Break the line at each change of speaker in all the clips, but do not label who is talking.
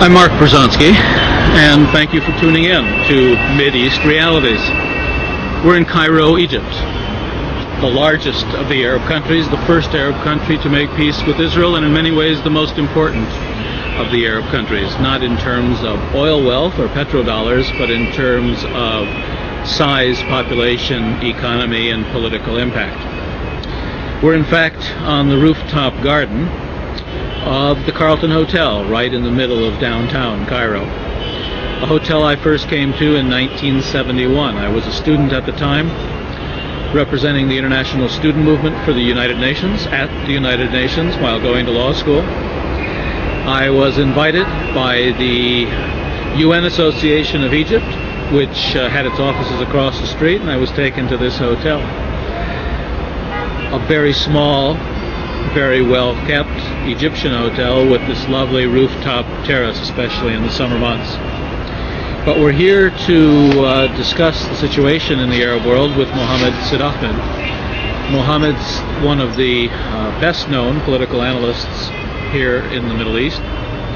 I'm Mark Brzezinski, and thank you for tuning in to Mideast Realities. We're in Cairo, Egypt, the largest of the Arab countries, the first Arab country to make peace with Israel, and in many ways the most important of the Arab countries, not in terms of oil wealth or petrodollars, but in terms of size, population, economy, and political impact. We're in fact on the rooftop garden of the Carlton Hotel, right in the middle of downtown Cairo. A hotel I first came to in 1971. I was a student at the time, representing the international student movement for the United Nations at the United Nations while going to law school. I was invited by the UN Association of Egypt, which had its offices across the street, and I was taken to this hotel. A very small, very well-kept Egyptian hotel with this lovely rooftop terrace, especially in the summer months. But we're here to discuss the situation in the Arab world with Mohammed Sd. Mohammed's one of the best-known political analysts here in the Middle East,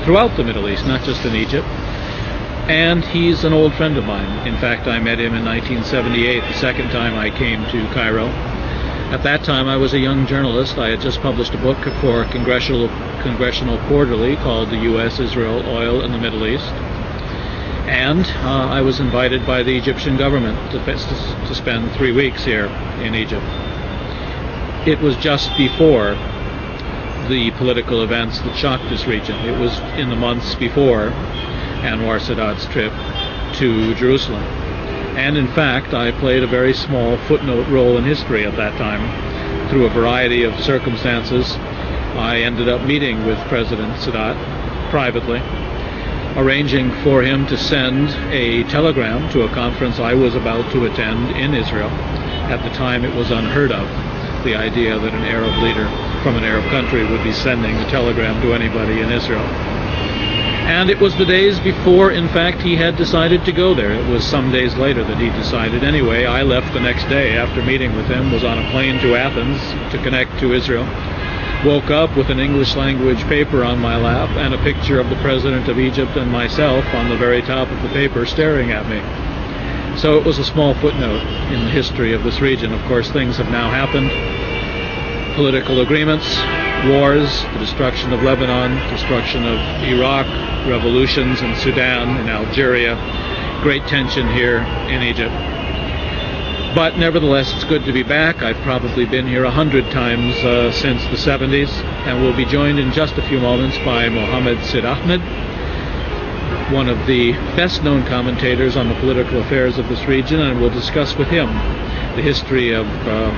throughout the Middle East, not just in Egypt. And he's an old friend of mine. In fact, I met him in 1978, the second time I came to Cairo. At that time, I was a young journalist. I had just published a book for Congressional Quarterly called The U.S., Israel, Oil, and the Middle East. And I was invited by the Egyptian government to spend 3 weeks here in Egypt. It was just before the political events that shocked this region. It was in the months before Anwar Sadat's trip to Jerusalem. And in fact, I played a very small footnote role in history at that time. Through a variety of circumstances, I ended up meeting with President Sadat privately, arranging for him to send a telegram to a conference I was about to attend in Israel. At the time, it was unheard of, the idea that an Arab leader from an Arab country would be sending a telegram to anybody in Israel. And it was the days before, in fact, he had decided to go there. It was some days later that he decided. Anyway, I left the next day after meeting with him, was on a plane to Athens to connect to Israel, woke up with an English language paper on my lap and a picture of the President of Egypt and myself on the very top of the paper staring at me. So it was a small footnote in the history of this region. Of course, things have now happened. Political agreements, wars, the destruction of Lebanon, destruction of Iraq, revolutions in Sudan, in Algeria, great tension here in Egypt. But nevertheless, it's good to be back. I've probably been here 100 times since the 70s, and we'll be joined in just a few moments by Mohammed Sd., one of the best-known commentators on the political affairs of this region, and we'll discuss with him the history of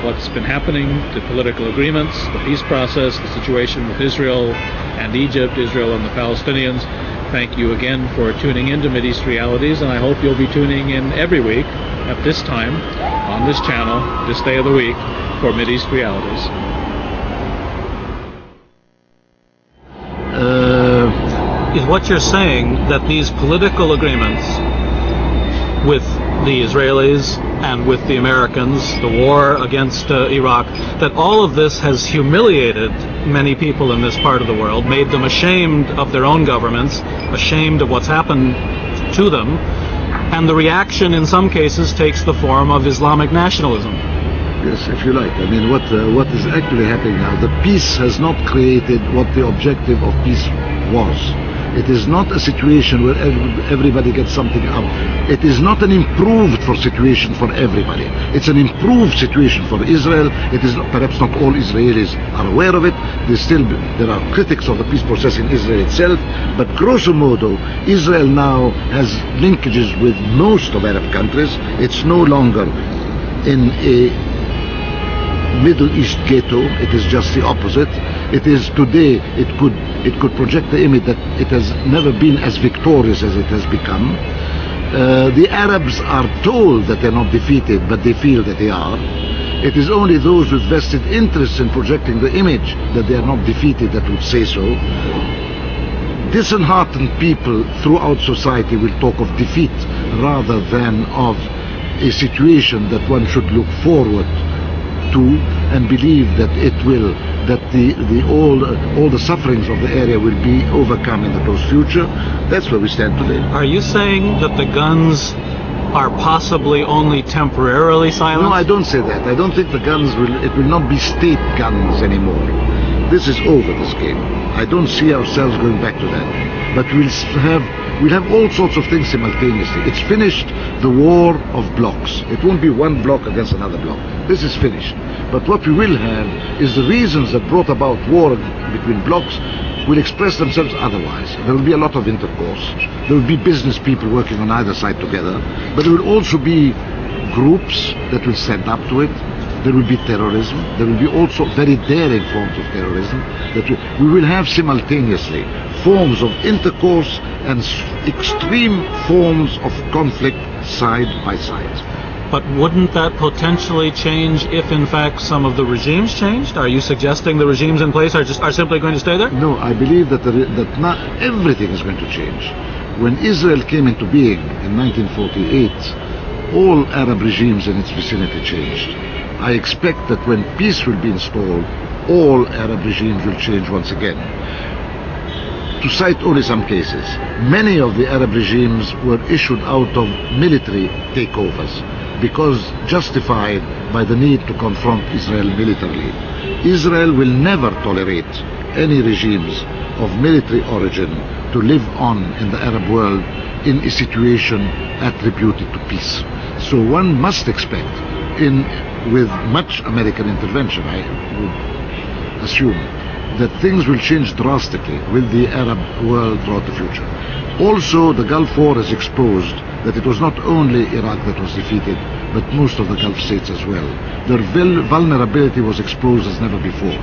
what's been happening, the political agreements, the peace process, the situation with Israel and Egypt, Israel and the Palestinians. Thank you again for tuning in to Mideast Realities, and I hope you'll be tuning in every week at this time on this channel, this day of the week, for Mideast Realities. Is what you're saying that these political agreements with the Israelis and with the Americans, the war against Iraq, that all of this has humiliated many people in this part of the world, made them ashamed of their own governments, ashamed of what's happened to them, and the reaction in some cases takes the form of Islamic nationalism?
Yes, if you like. I mean, what is actually happening now, the peace has not created what the objective of peace was. It is not a situation where everybody gets something out. It is not an improved situation for everybody. It's an improved situation for Israel. It is perhaps not all Israelis are aware of it. There are critics of the peace process in Israel itself, but grosso modo, Israel now has linkages with most of Arab countries. It's no longer in a Middle East ghetto. It is just the opposite. It is today, it could project the image that it has never been as victorious as it has become. The Arabs are told that they're not defeated, but they feel that they are. It is only those with vested interests in projecting the image that they are not defeated that would say so. Disheartened people throughout society will talk of defeat rather than of a situation that one should look forward to and believe that that all the sufferings of the area will be overcome in the close future. That's where we stand today.
Are you saying that the guns are possibly only temporarily silenced?
No, I don't say that. I don't think the guns it will not be state guns anymore. This is over, this game. I don't see ourselves going back to that. But we'll have all sorts of things simultaneously. It's finished, the war of blocks. It won't be one block against another block. This is finished. But what we will have is the reasons that brought about war between blocks will express themselves otherwise. There will be a lot of intercourse. There will be business people working on either side together. But there will also be groups that will stand up to it. There will be terrorism. There will be also very daring forms of terrorism. That we will have simultaneously forms of intercourse and extreme forms of conflict side by side.
But wouldn't that potentially change if, in fact, some of the regimes changed? Are you suggesting the regimes in place are simply going to stay there?
No, I believe that that not everything is going to change. When Israel came into being in 1948, all Arab regimes in its vicinity changed. I expect that when peace will be installed, all Arab regimes will change once again. To cite only some cases, many of the Arab regimes were issued out of military takeovers because justified by the need to confront Israel militarily. Israel will never tolerate any regimes of military origin to live on in the Arab world in a situation attributed to peace. So one must expect, with much American intervention, I would assume, that things will change drastically with the Arab world throughout the future. Also, the Gulf War has exposed that it was not only Iraq that was defeated, but most of the Gulf states as well. Their vulnerability was exposed as never before.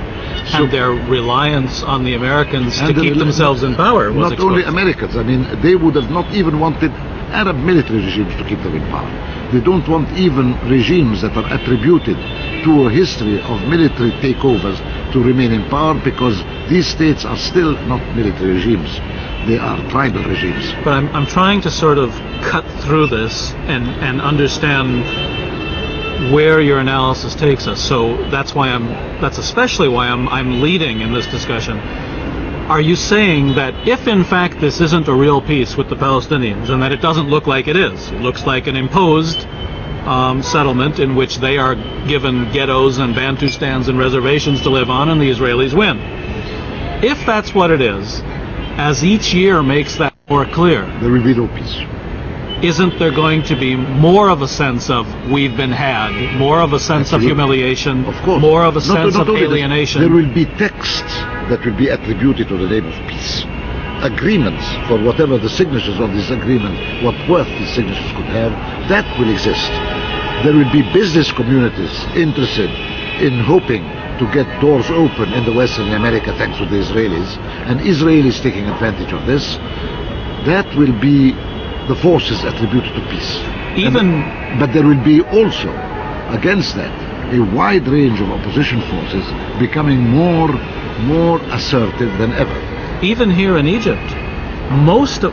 So,
and their reliance on the Americans to keep themselves in power was
not
exposed.
only Americans. I mean, they would have not even wanted Arab military regimes to keep them in power. They don't want even regimes that are attributed to a history of military takeovers to remain in power, because these states are still not military regimes. They are tribal regimes.
But I'm trying to sort of cut through this and understand where your analysis takes us. So that's especially why I'm leading in this discussion. Are you saying that if in fact this isn't a real peace with the Palestinians, and that it doesn't look like it is, it looks like an imposed settlement in which they are given ghettos and Bantustans and reservations to live on, and the Israelis win? If that's what it is, as each year makes that more clear,
there will be no peace.
Isn't there going to be more of a sense of we've been had, more of a sense of humiliation,
of course,
more of a sense of alienation?
There will be texts that will be attributed to the name of peace. Agreements for whatever the signatures of this agreement, what worth these signatures could have, that will exist. There will be business communities interested in hoping to get doors open in the Western America thanks to the Israelis, and Israelis taking advantage of this. That will be the forces attributed to peace. But there will be also, against that, a wide range of opposition forces becoming more assertive than ever.
Even here in Egypt,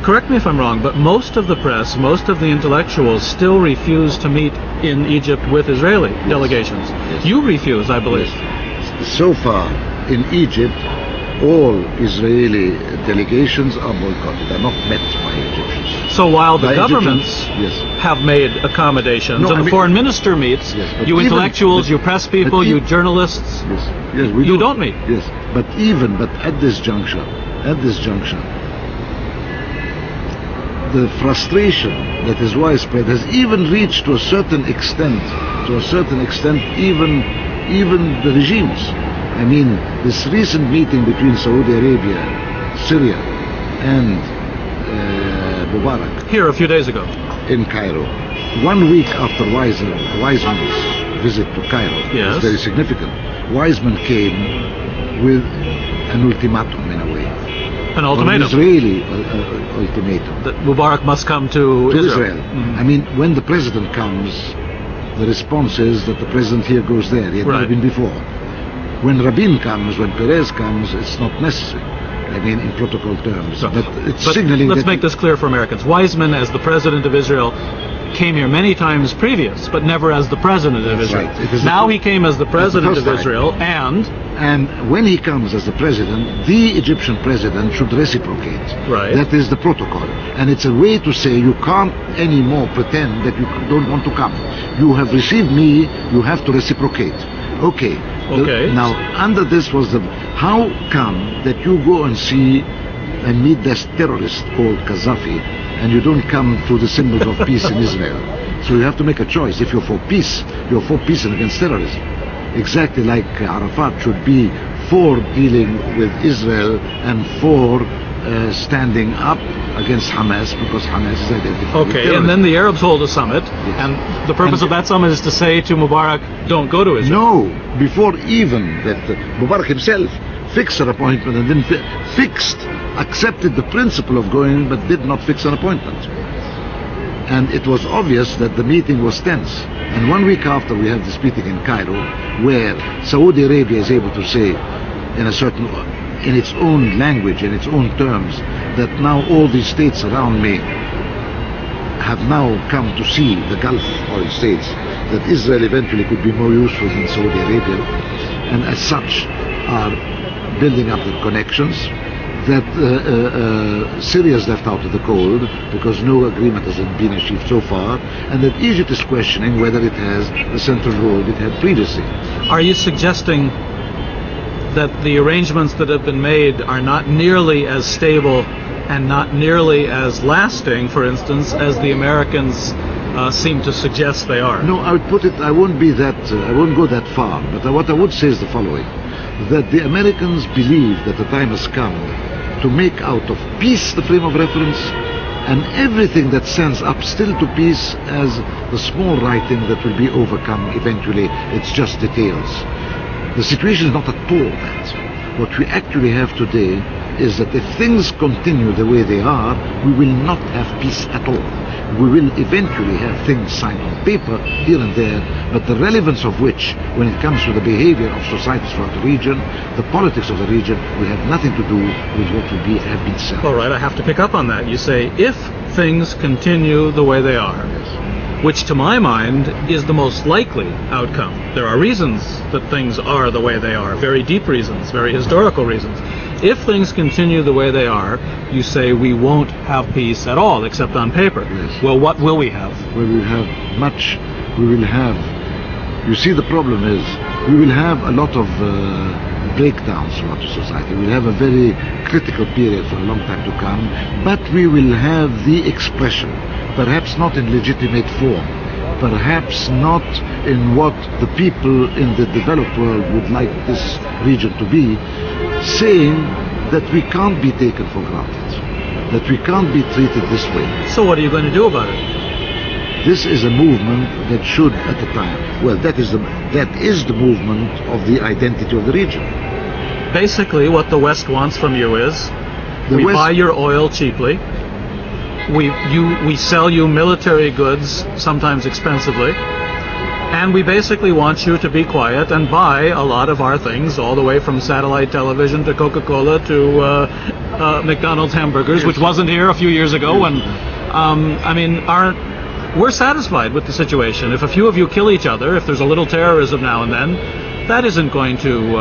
correct me if I'm wrong, but most of the press, most of the intellectuals still refuse to meet in Egypt with Israeli delegations.
Yes.
You refuse, I believe.
Yes. So far, in Egypt, all Israeli delegations are boycotted, are not met by Egyptians.
So while the governments have made accommodations, and the foreign minister meets, you intellectuals, you press people, you journalists, you don't meet.
Yes, but at this juncture, the frustration that is widespread has even reached to a certain extent, even the regimes. I mean, this recent meeting between Saudi Arabia, Syria, and Mubarak.
Here a few days ago.
In Cairo. 1 week after Weizmann's visit to Cairo.
Yes.
It's very significant. Weizmann came with an ultimatum in a way.
An ultimatum?
An Israeli ultimatum.
That Mubarak must come to Israel.
Mm-hmm. I mean, when the president comes, the response is that the president here goes there. He had never been before. When Rabin comes, when Perez comes, it's not necessary. I mean, in protocol terms. But it's signaling.
Let's make this clear for Americans. Weizmann, as the president of Israel, came here many times previous, but never as the president of Israel.
Right.
Now he came as the president of Israel, and
And when he comes as the president, the Egyptian president should reciprocate.
Right.
That is the protocol. And it's a way to say you can't anymore pretend that you don't want to come. You have received me, you have to reciprocate. Okay.
Okay.
Now, under this was how come that you go and see and meet this terrorist called Gaddafi, and you don't come to the symbols of peace in Israel? So you have to make a choice. If you're for peace and against terrorism. Exactly like Arafat should be for dealing with Israel and for standing up against Hamas, because Hamas is identified with
Okay,
terrorism.
and then the Arabs hold a summit,
Yes.
and the purpose
And-
of that summit is to say to Mubarak, don't go to Israel.
No, before even that, Mubarak himself fixed an appointment and then accepted the principle of going, but did not fix an appointment. And it was obvious that the meeting was tense. And 1 week after, we had this meeting in Cairo, where Saudi Arabia is able to say, in its own language, in its own terms, that now all these states around me have now come to see, the Gulf oil states, that Israel eventually could be more useful than Saudi Arabia, and as such are building up the connections, that Syria is left out of the cold because no agreement has been achieved so far, and that Egypt is questioning whether it has the central role it had previously.
Are you suggesting that the arrangements that have been made are not nearly as stable and not nearly as lasting, for instance, as the Americans seem to suggest they are?
No, I would put it, I won't go that far, but what I would say is the following, that the Americans believe that the time has come to make out of peace the frame of reference, and everything that stands up still to peace as the small writing that will be overcome eventually. It's just details. The situation is not at all that. What we actually have today is that if things continue the way they are, we will not have peace at all. We will eventually have things signed on paper here and there, but the relevance of which, when it comes to the behavior of societies throughout the region, the politics of the region, will have nothing to do with what will have been said.
All right, I have to pick up on that. You say, if things continue the way they are, which to my mind is the most likely outcome. There are reasons that things are the way they are, very deep reasons, very historical reasons. If things continue the way they are, you say we won't have peace at all, except on paper.
Yes.
Well, what will we have?
We will have you see, the problem is we will have a lot of breakdowns throughout the society. We'll have a very critical period for a long time to come, but we will have the expression, perhaps not in legitimate form, perhaps not in what the people in the developed world would like this region to be, saying that we can't be taken for granted, that we can't be treated this way.
So what are you going to do about it?
This is a movement that should, at the time, well, that is the movement of the identity of the region.
Basically, what the West wants from you is, we buy your oil cheaply, we sell you military goods, sometimes expensively, and we basically want you to be quiet and buy a lot of our things, all the way from satellite television to Coca-Cola to McDonald's hamburgers, which wasn't here a few years ago. And we're satisfied with the situation. If a few of you kill each other, if there's a little terrorism now and then, that isn't going to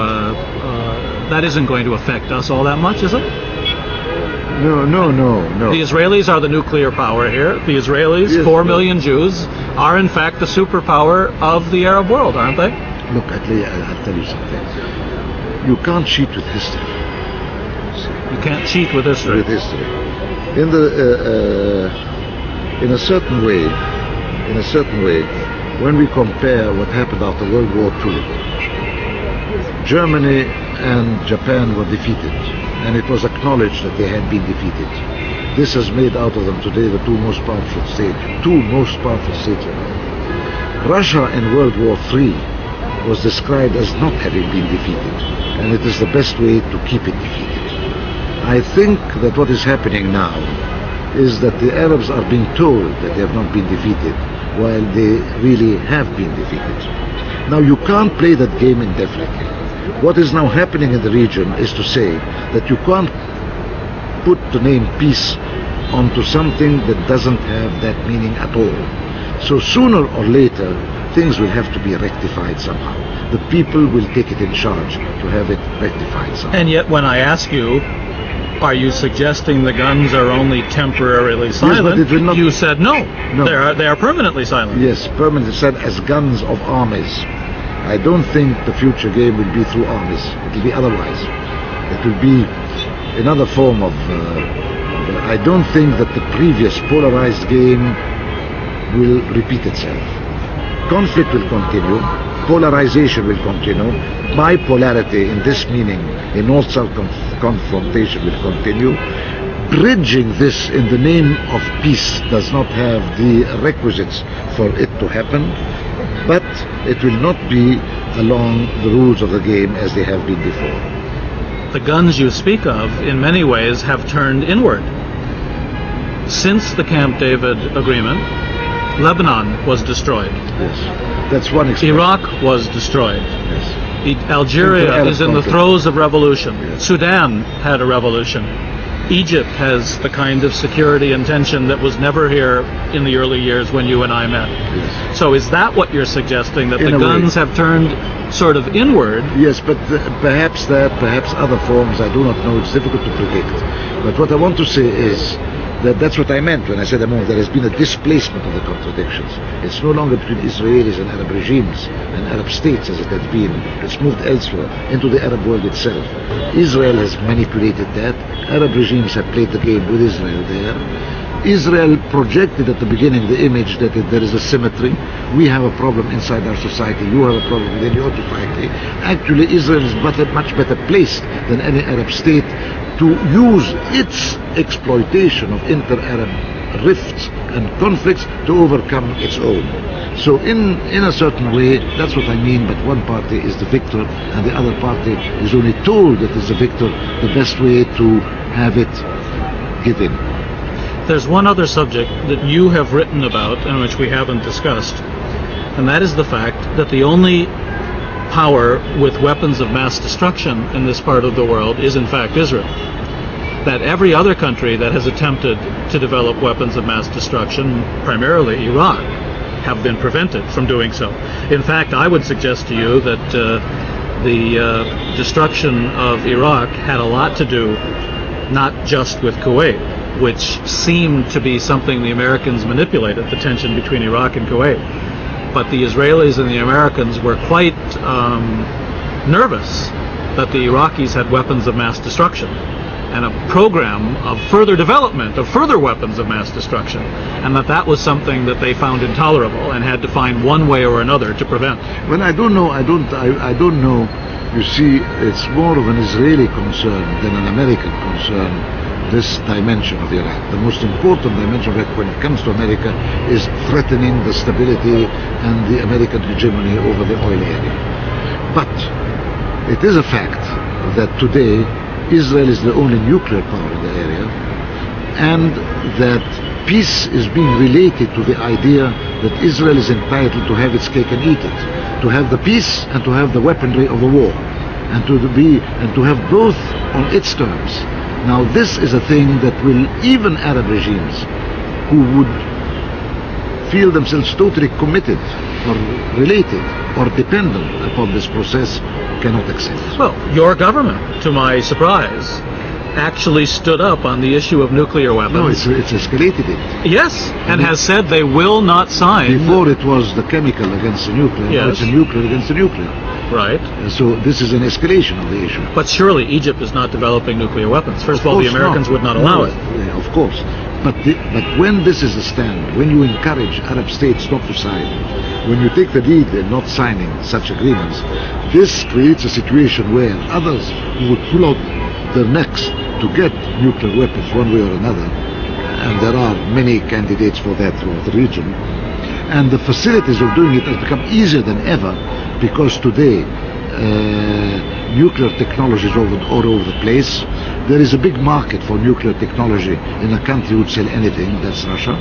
affect us all that much, is it?
No.
The Israelis are the nuclear power here. The Israelis,
Yes,
4 million Jews, are in fact the superpower of the Arab world, aren't they?
Look, I'll tell you something. You can't cheat with history.
You can't cheat with history.
In a certain way, when we compare what happened after World War II, Germany and Japan were defeated, and it was acknowledged that they had been defeated. This has made out of them today the two most powerful states around. Russia in World War III was described as not having been defeated, and it is the best way to keep it defeated. I think that what is happening now is that the Arabs are being told that they have not been defeated, while they really have been defeated. Now, you can't play that game indefinitely. What is now happening in the region is to say that you can't put the name peace onto something that doesn't have that meaning at all. So sooner or later, things will have to be rectified somehow. The people will take it in charge to have it rectified somehow.
And yet, when I ask you, are you suggesting the guns are only temporarily silent?
it will not-
You said no.
No.
They are permanently silent.
Yes, permanently said as guns of armies. I don't think the future game will be through armies. It will be otherwise. It will be another form of... I don't think that the previous polarized game will repeat itself. Conflict will continue. Polarization will continue. Bipolarity in this meaning, a north-south confrontation will continue. Bridging this in the name of peace does not have the requisites for it to happen, but it will not be along the rules of the game as they have been before.
The guns you speak of, in many ways, have turned inward. Since the Camp David agreement, Lebanon was destroyed.
Yes, that's one example.
Iraq was destroyed.
Yes.
Algeria
Inter-Arab
is in the
conflict.
throes of revolution.
Yes.
Sudan had a revolution. Egypt has the kind of security and tension that was never here in the early years when you and I met.
Yes.
So is that what you're suggesting, that
In
the
a way.
guns have turned sort of inward?
Yes, but perhaps that, perhaps other forms, I do not know, it's difficult to predict. But what I want to say is that that's what I meant when I said a moment, there has been a displacement of the contradictions. It's no longer between Israelis and Arab regimes and Arab states as it had been. It's moved elsewhere, into the Arab world itself. Israel has manipulated that. Arab regimes have played the game with Israel there. Israel projected at the beginning the image that there is a symmetry. We have a problem inside our society, you have a problem within your society. Actually, Israel is much better placed than any Arab state to use its exploitation of inter-Arab rifts and conflicts to overcome its own. So in a certain way, that's what I mean, but one party is the victor and the other party is only told that it's the victor, the best way to have it give in.
There's one other subject that you have written about and which we haven't discussed, and that is the fact that the only power with weapons of mass destruction in this part of the world is in fact Israel. That every other country that has attempted to develop weapons of mass destruction, primarily Iraq, have been prevented from doing so. In fact, I would suggest to you that the destruction of Iraq had a lot to do not just with Kuwait, which seemed to be something the Americans manipulated, the tension between Iraq and Kuwait. But the Israelis and the Americans were quite nervous that the Iraqis had weapons of mass destruction and a program of further development of further weapons of mass destruction, and that was something that they found intolerable and had to find one way or another to prevent.
Well, I don't know. You see, it's more of an Israeli concern than an American concern, this dimension of Iraq. The most important dimension of Iraq when it comes to America is threatening the stability and the American hegemony over the oil area. But it is a fact that today Israel is the only nuclear power in the area, and that peace is being related to the idea that Israel is entitled to have its cake and eat it, to have the peace and to have the weaponry of the war, and to have both on its terms. Now this is a thing that will even Arab regimes who would feel themselves totally committed or related or dependent upon this process cannot accept.
Well, your government, to my surprise, actually stood up on the issue of nuclear weapons.
No, it's escalated it.
Yes, and has said they will not sign.
Before it was the chemical against the nuclear, now
Yes.
it's the nuclear against the nuclear.
Right.
So this is an escalation of the issue.
But surely Egypt is not developing nuclear weapons. First of all, the
course
Americans
not.
would not allow
No,
it.
yeah, of course. But when this is a stand, when you encourage Arab states not to sign, when you take the lead in not signing such agreements, this creates a situation where others who would pull out their necks to get nuclear weapons one way or another, and there are many candidates for that throughout the region, and the facilities of doing it has become easier than ever, because today nuclear technology is all over the place. There is a big market for nuclear technology in a country who would sell anything, that's Russia,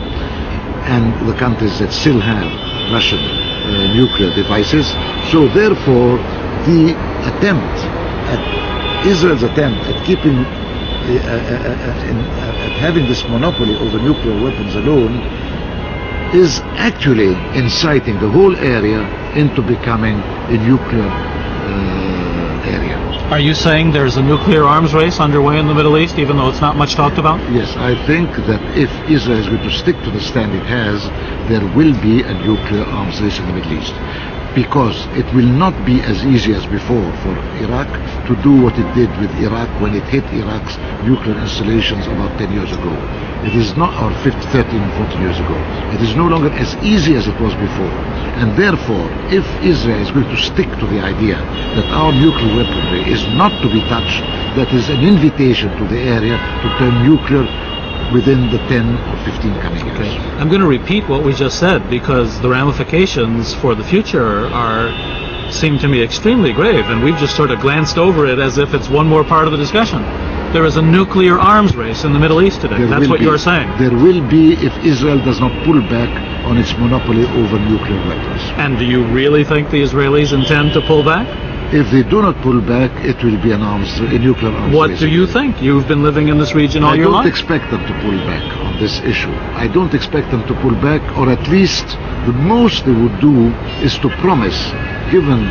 and the countries that still have Russian nuclear devices. So therefore, the attempt at Israel's attempt at keeping at having this monopoly over nuclear weapons alone is actually inciting the whole area into becoming a nuclear area.
Are you saying there's a nuclear arms race underway in the Middle East, even though it's not much talked about?
Yes, I think that if Israel is going to stick to the stand it has, there will be a nuclear arms race in the Middle East. Because it will not be as easy as before for Iraq to do what it did with Iraq when it hit Iraq's nuclear installations about 10 years ago. It is not, or 13 and 14 years ago. It is no longer as easy as it was before. And therefore, if Israel is going to stick to the idea that our nuclear weaponry is not to be touched, that is an invitation to the area to turn nuclear within the 10 or 15 coming years.
Okay. I'm going to repeat what we just said because the ramifications for the future seem to me extremely grave, and we've just sort of glanced over it as if it's one more part of the discussion. There is a nuclear arms race in the Middle East today. That's what you're saying.
There will be if Israel does not pull back on its monopoly over nuclear weapons.
And do you really think the Israelis intend to pull back?
If they do not pull back, it will be a nuclear arms
What
race.
do you think? You've been living in this region all your life.
I don't expect them to pull back on this issue. I don't expect them to pull back, or at least the most they would do is to promise, given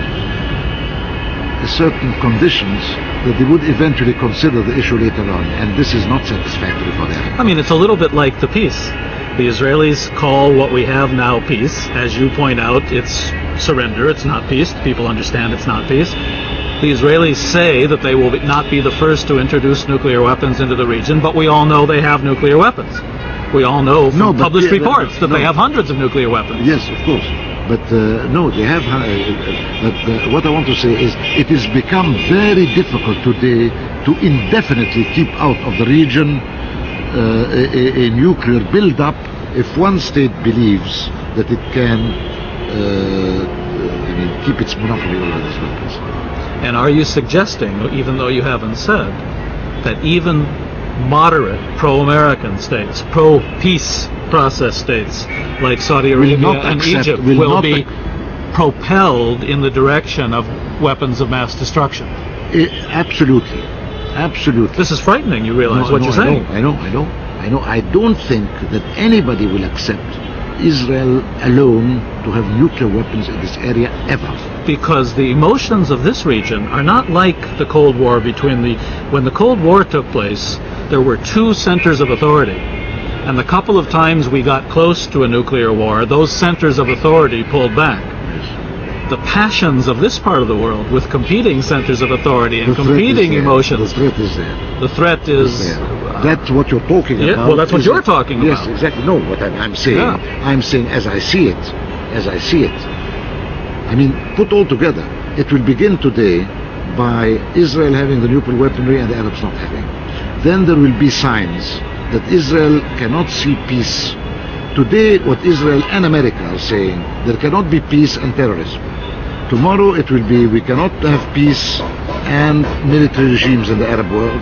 certain conditions, that they would eventually consider the issue later on, and this is not satisfactory for them.
I mean, it's a little bit like the peace. The Israelis call what we have now peace. As you point out, it's surrender, it's not peace. People understand it's not peace. The Israelis say that they will not be the first to introduce nuclear weapons into the region, but we all know they have nuclear weapons. We all know from published reports that they have hundreds of nuclear weapons.
Yes, of course. But no, they have. What I want to say is it has become very difficult today to indefinitely keep out of the region a nuclear build-up if one state believes that it can keep its monopoly over these weapons.
And are you suggesting, even though you haven't said, that even moderate pro-American states, pro-peace process states like Saudi Arabia and Egypt will be propelled in the direction of weapons of mass destruction?
Absolutely. Absolutely.
This is frightening, you realize what you're saying.
I know. I don't think that anybody will accept Israel alone to have nuclear weapons in this area ever.
Because the emotions of this region are not like the Cold War when the Cold War took place, there were two centers of authority. And the couple of times we got close to a nuclear war, those centers of authority pulled back. The passions of this part of the world with competing centers of authority and competing emotions.
The threat is there.
The threat is...
That's what you're talking about.
Well, that's what you're talking about.
Yes, exactly. No, what I'm saying, I'm saying as I see it. I mean, put all together, it will begin today by Israel having the nuclear weaponry and the Arabs not having. Then there will be signs that Israel cannot see peace. Today, what Israel and America are saying, there cannot be peace and terrorism. Tomorrow it will be, we cannot have peace and military regimes in the Arab world,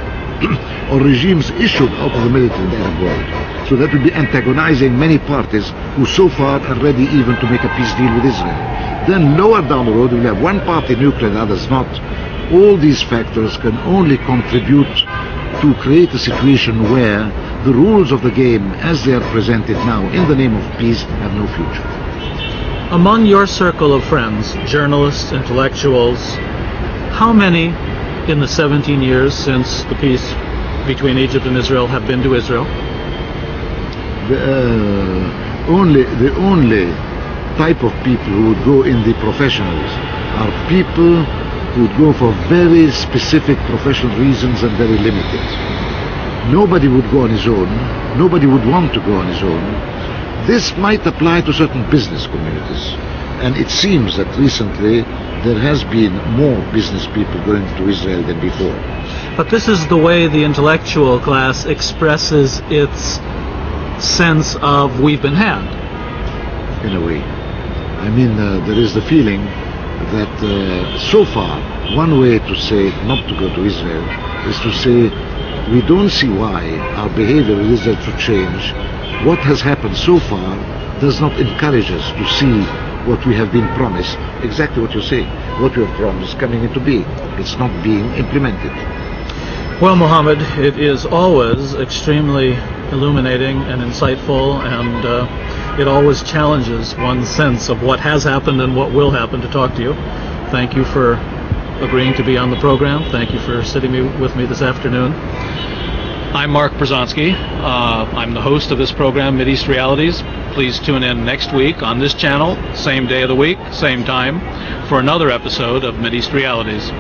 or regimes issued out of the military in the Arab world. So that will be antagonizing many parties who so far are ready even to make a peace deal with Israel. Then lower down the road, we'll have one party nuclear and others not. All these factors can only contribute to create a situation where the rules of the game as they are presented now in the name of peace have no future.
Among your circle of friends, journalists, intellectuals, how many in the 17 years since the peace between Egypt and Israel have been to Israel?
The only type of people who would go in the professionals are people who would go for very specific professional reasons and very limited. Nobody would go on his own. Nobody would want to go on his own. This might apply to certain business communities. And it seems that recently there has been more business people going to Israel than before.
But this is the way the intellectual class expresses its sense of we've been had.
In a way. I mean, there is the feeling that so far, one way to say not to go to Israel is to say we don't see why our behavior with Israel should change. What has happened so far does not encourage us to see what we have been promised, exactly what you're saying, what we have promised coming into being. It's not being implemented.
Well, Mohammed, it is always extremely illuminating and insightful and it always challenges one's sense of what has happened and what will happen to talk to you. Thank you for agreeing to be on the program. Thank you for sitting with me this afternoon. I'm Mark Brzezinski. I'm the host of this program, Mideast Realities. Please tune in next week on this channel, same day of the week, same time, for another episode of Mideast Realities.